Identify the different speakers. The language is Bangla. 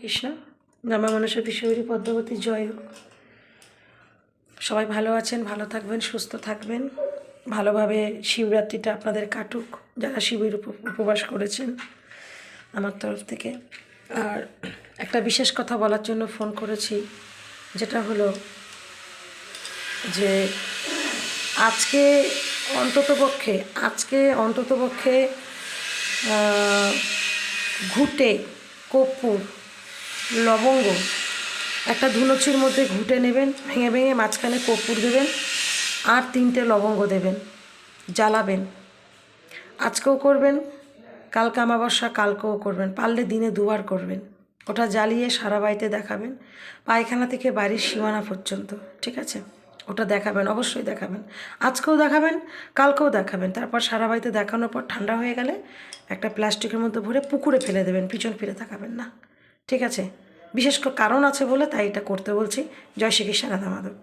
Speaker 1: কৃষ্ণ। নমা মনসতী শৌরী পদ্মাবতী জয় হোক। সবাই ভালো আছেন, ভালো থাকবেন, সুস্থ থাকবেন, ভালোভাবে শিবরাত্রিটা আপনাদের কাটুক যারা শিবের উপবাস করেছেন আমার তরফ থেকে। আর একটা বিশেষ কথা বলার জন্য ফোন করেছি, যেটা হলো যে আজকে অন্ততপক্ষে ঘুটে, কর্পূর, লবঙ্গ একটা ধুনুচির মধ্যে ঘুটে নেবেন, ভেঙে ভেঙে মাঝখানে কর্পূর দেবেন আর 3টে লবঙ্গ দেবেন, জ্বালাবেন। আজকেও করবেন, কালকে অমাবস্যা কালকেও করবেন, পারলে দিনে 2বার করবেন। ওটা জ্বালিয়ে সারা বাড়িতে দেখাবেন, পায়খানা থেকে বাড়ির সীমানা পর্যন্ত, ঠিক আছে? ওটা দেখাবেন, অবশ্যই দেখাবেন। আজকেও দেখাবেন, কালকেও দেখাবেন। তারপর সারা বাড়িতে দেখানোর পর ঠান্ডা হয়ে গেলে একটা প্লাস্টিকের মধ্যে ভরে পুকুরে ফেলে দেবেন, পিছন ফিরে তাকাবেন না, ঠিক আছে? বিশেষ কারণ আছে বলে তাই এটা করতে বলছি। জয় শ্রীকৃষ্ণ, রাধা মাধব।